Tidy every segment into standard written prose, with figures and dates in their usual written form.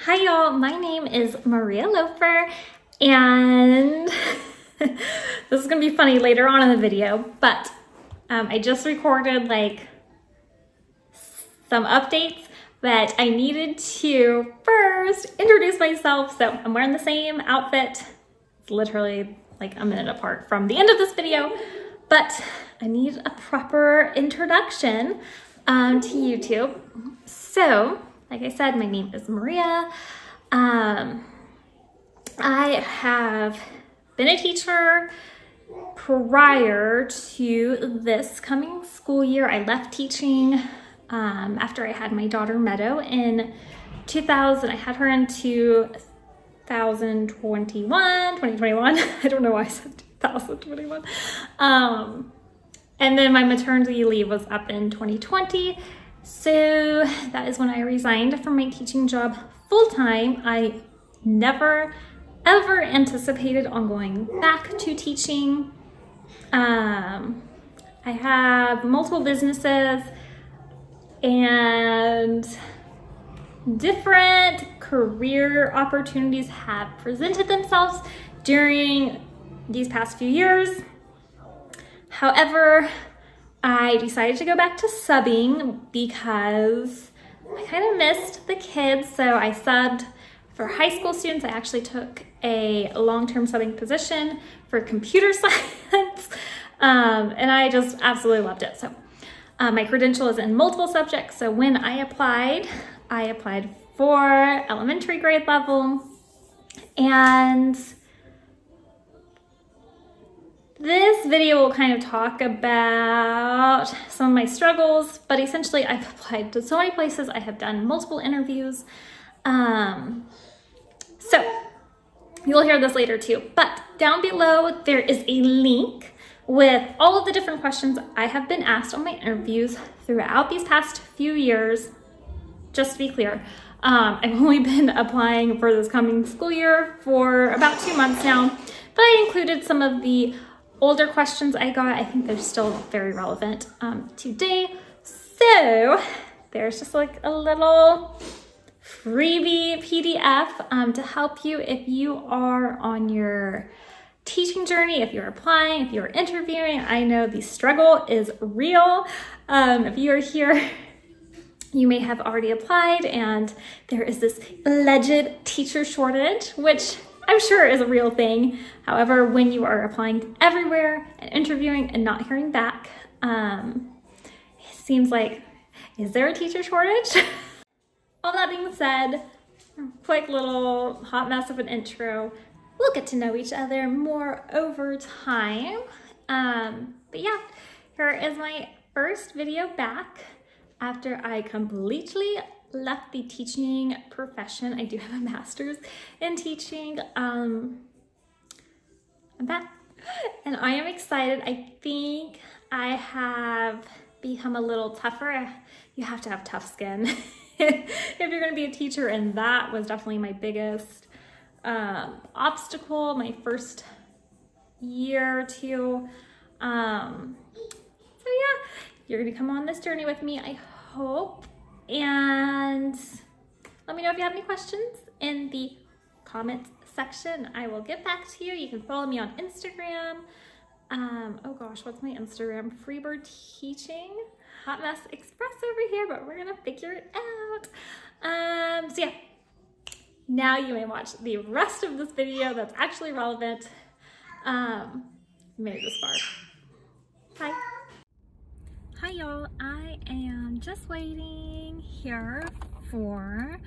Hi y'all, my name is Maria Lofer, and this is gonna be funny later on in the video, but I just recorded some updates, but I needed to first introduce myself. So I'm wearing the same outfit. It's literally like a minute apart from the end of this video, but I need a proper introduction to YouTube. So, like I said, my name is Maria. I have been a teacher prior to this coming school year. I left teaching after I had my daughter Meadow in 2000. I had her in 2021. I don't know why I said 2021. And then my maternity leave was up in 2020. So that is when I resigned from my teaching job full-time. I never ever anticipated on going back to teaching. I have multiple businesses and different career opportunities have presented themselves during these past few years. However, I decided to go back to subbing because I kind of missed the kids. So I subbed for high school students. I actually took a long-term subbing position for computer science, and I just absolutely loved it. So my credential is in multiple subjects. So when I applied for elementary grade level, and this video will kind of talk about some of my struggles, but essentially I've applied to so many places. I have done multiple interviews. So you'll hear this later too, but down below there is a link with all of the different questions I have been asked on my interviews throughout these past few years. Just to be clear, I've only been applying for this coming school year for about 2 months now, but I included some of the older questions I got. I think they're still very relevant today. So there's just like a little freebie PDF to help you if you are on your teaching journey, if you're applying, if you're interviewing. I know the struggle is real. If you are here, you may have already applied and there is this alleged teacher shortage, which I'm sure is a real thing. However, when you are applying everywhere and interviewing and not hearing back, it seems like, is there a teacher shortage? All that being said, quick little hot mess of an intro. We'll get to know each other more over time. But yeah, here is my first video back after I completely left the teaching profession. I do have a master's in teaching. I'm back and I am excited. I think I have become a little tougher. You have to have tough skin if you're going to be a teacher, and that was definitely my biggest obstacle my first year or two. So yeah, you're going to come on this journey with me, I hope. And let me know if you have any questions in the comments section. I will get back to you. You can follow me on Instagram. Oh gosh, what's my Instagram? Freebird Teaching. Hot Mess Express over here, but we're gonna figure it out. So yeah, now you may watch the rest of this video that's actually relevant. Made it this far. Bye. Hi y'all, I am just waiting here for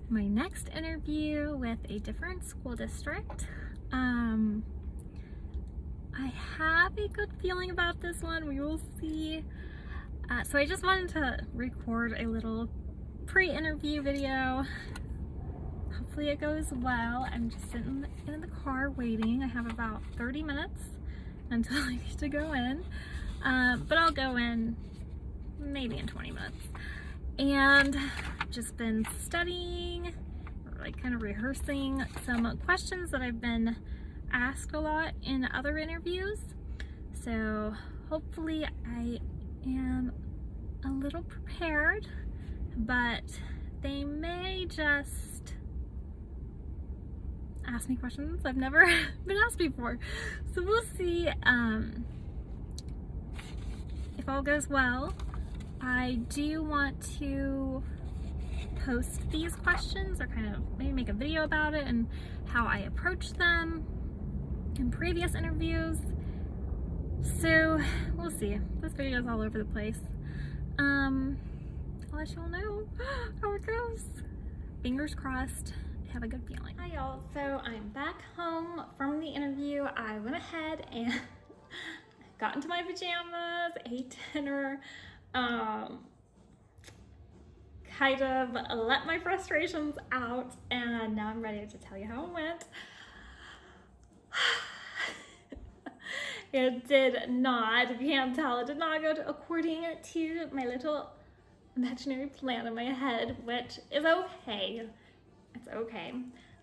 my next interview with a different school district. I have a good feeling about this one, we will see. So I just wanted to record a little pre-interview video. Hopefully it goes well. I'm just sitting in the car waiting. I have about 30 minutes until I need to go in. But I'll go in maybe in 20 minutes. And I've just been studying, like kind of rehearsing some questions that I've been asked a lot in other interviews. So hopefully I am a little prepared, but they may just ask me questions I've never been asked before. So we'll see if all goes well. I do want to post these questions or kind of maybe make a video about it and how I approach them in previous interviews. So we'll see. This video is all over the place. I'll let you all know how it goes. Fingers crossed. I have a good feeling. Hi y'all. So I'm back home from the interview. I went ahead and got into my pajamas, ate dinner, kind of let my frustrations out, and now I'm ready to tell you how it went. It did not, if you can't tell, it did not go according to my little imaginary plan in my head, which is okay. It's okay.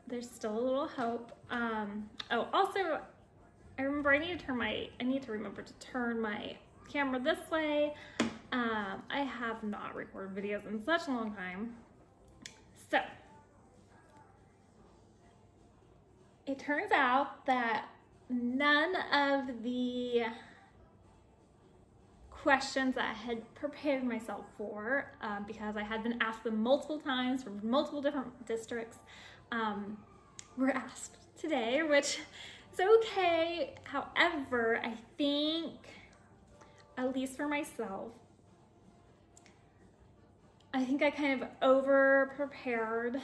There's still a little hope. Oh, also, I remember I need to remember to turn my camera this way. I have not recorded videos in such a long time. So, it turns out that none of the questions that I had prepared myself for, because I had been asked them multiple times from multiple different districts, were asked today, which is okay. However, I think, at least for myself, I think I kind of over prepared,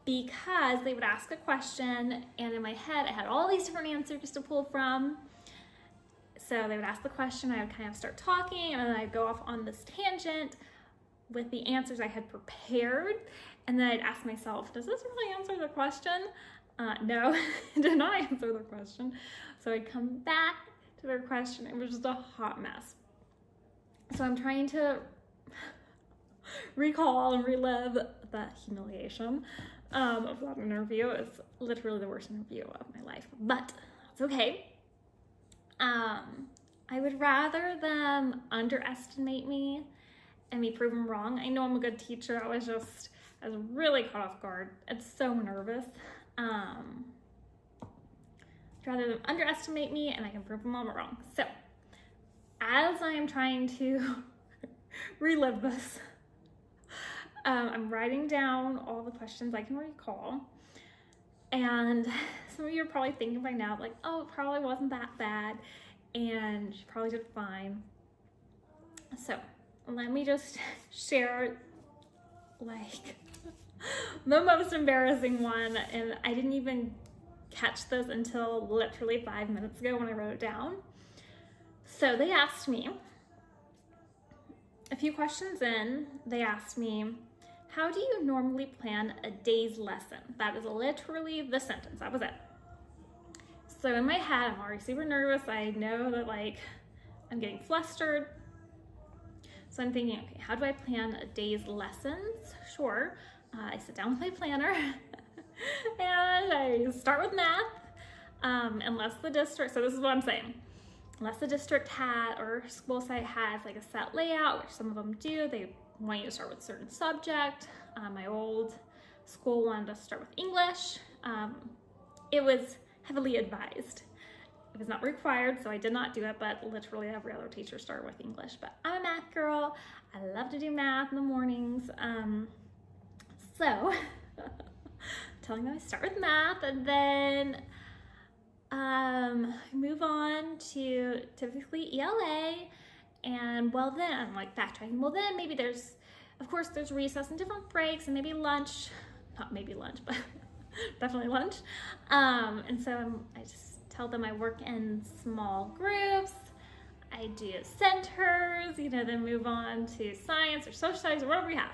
because they would ask a question and in my head I had all these different answers to pull from. So they would ask the question, I would kind of start talking, and then I'd go off on this tangent with the answers I had prepared, and then I'd ask myself, does this really answer the question? No, it did not answer the question. So I'd come back to their question. It was just a hot mess. So I'm trying to recall and relive the humiliation of that interview. It's literally the worst interview of my life, but it's okay. I would rather them underestimate me and me prove them wrong. I know I'm a good teacher. I was really caught off guard. It's so nervous. I'd rather them underestimate me and I can prove them all wrong. So, as I am trying to relive this, I'm writing down all the questions I can recall. And some of you are probably thinking by now, like, oh, it probably wasn't that bad, and she probably did fine. So let me just share, like, the most embarrassing one, and I didn't even catch this until literally 5 minutes ago when I wrote it down. So they asked me, a few questions in, they asked me, how do you normally plan a day's lesson? That is literally the sentence. That was it. So in my head, I'm already super nervous. I know that, like, I'm getting flustered. So I'm thinking, okay, how do I plan a day's lessons? Sure. I sit down with my planner and I start with math. Unless the district, so this is what I'm saying. Unless the district or school site has like a set layout, which some of them do, they want you to start with a certain subject. My old school wanted us to start with English. It was heavily advised. It was not required, so I did not do it, but literally every other teacher started with English. But I'm a math girl. I love to do math in the mornings. So telling them I start with math and then move on to typically ELA. And well, then I'm like backtracking. Well, then maybe there's recess and different breaks and maybe lunch, not maybe lunch, but definitely lunch. And so I just tell them I work in small groups. I do centers, then move on to science or social studies or whatever we have.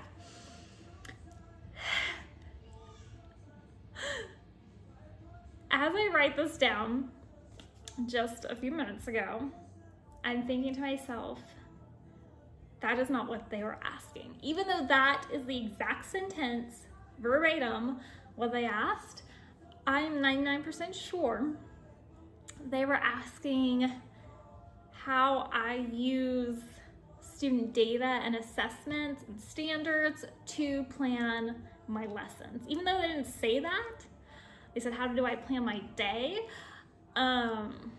As I write this down just a few minutes ago, I'm thinking to myself, that is not what they were asking. Even though that is the exact sentence, verbatim, what they asked, I'm 99% sure they were asking how I use student data and assessments and standards to plan my lessons. Even though they didn't say that, they said, how do I plan my day? I'm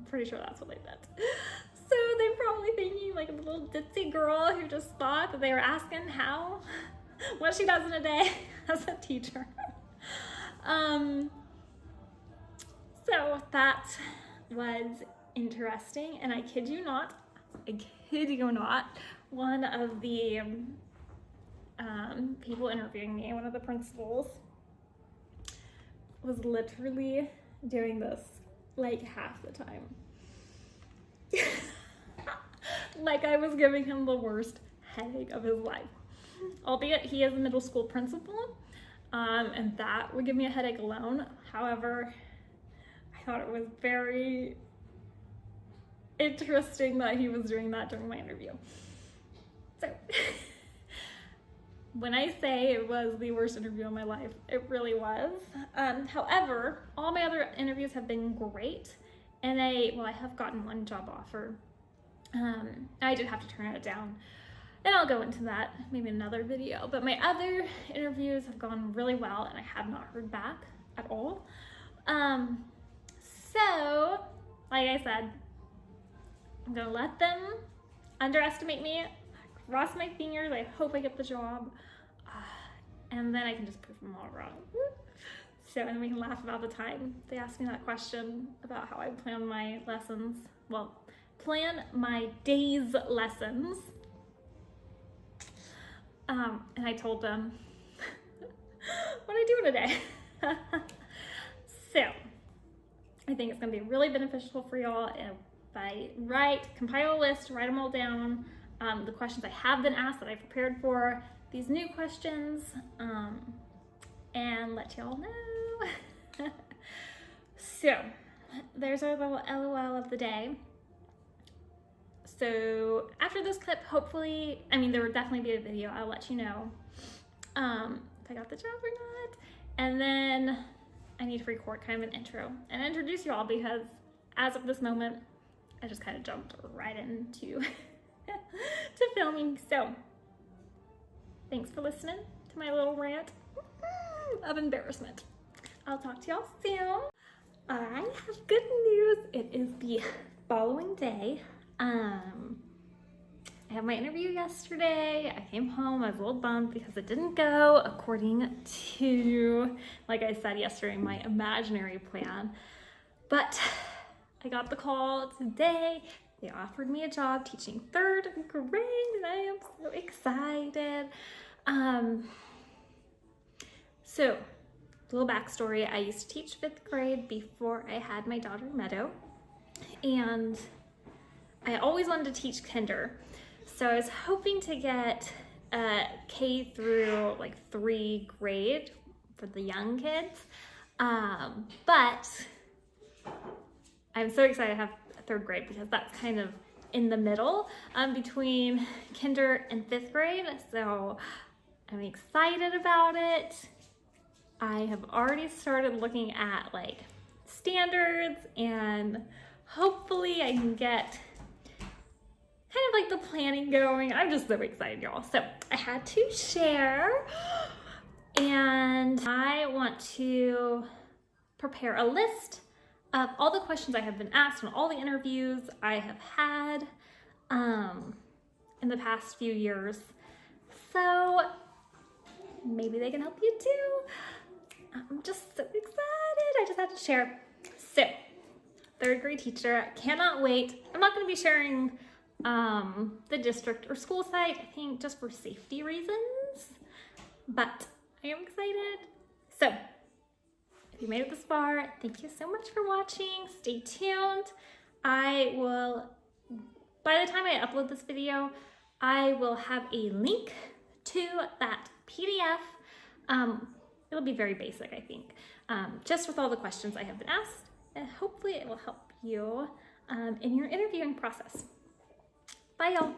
pretty sure that's what they meant. So they're probably thinking like a little ditzy girl who just thought that they were asking what she does in a day as a teacher. So that was interesting, and I kid you not, one of the people interviewing me, one of the principals, was literally doing this like half the time. Like I was giving him the worst headache of his life. Albeit he is a middle school principal, and that would give me a headache alone. However, I thought it was very interesting that he was doing that during my interview. So when I say it was the worst interview of my life, it really was. However, all my other interviews have been great, and I have gotten one job offer. I did have to turn it down, and I'll go into that maybe in another video, but my other interviews have gone really well, and I have not heard back at all. So, like I said, I'm gonna let them underestimate me, cross my fingers, I hope I get the job, and then I can just prove them all wrong. So, and then we can laugh about the time they asked me that question about how I plan my lessons. Well, plan my day's lessons. And I told them what I do in a day. So, I think it's gonna be really beneficial for y'all if I compile a list, write them all down, the questions I have been asked that I prepared for, these new questions, and let y'all know. So, there's our little LOL of the day. So after this clip, hopefully, there will definitely be a video. I'll let you know if I got the job or not. And then I need to record kind of an intro and introduce you all, because as of this moment, I just kind of jumped right into to filming. So thanks for listening to my little rant of embarrassment. I'll talk to y'all soon. I have good news. It is the following day. I had my interview yesterday. I came home, I was a little bummed because it didn't go according to, like I said yesterday, my imaginary plan. But I got the call today. They offered me a job teaching 3rd grade, and I am so excited. So, a little backstory. I used to teach 5th grade before I had my daughter Meadow, and I always wanted to teach kinder, so I was hoping to get K through like 3 grade for the young kids, but I'm so excited to have 3rd grade because that's kind of in the middle between kinder and 5th grade, so I'm excited about it. I have already started looking at like standards, and hopefully I can get kind of like the planning going. I'm just so excited, y'all. So I had to share, and I want to prepare a list of all the questions I have been asked and all the interviews I have had in the past few years. So maybe they can help you too. I'm just so excited. I just had to share. So, 3rd grade teacher, cannot wait. I'm not going to be sharing the district or school site, I think just for safety reasons, but I am excited. So if you made it this far, thank you so much for watching. Stay tuned. I will, by the time I upload this video, I will have a link to that PDF. It'll be very basic, I think, just with all the questions I have been asked, and hopefully it will help you in your interviewing process. Bye, y'all.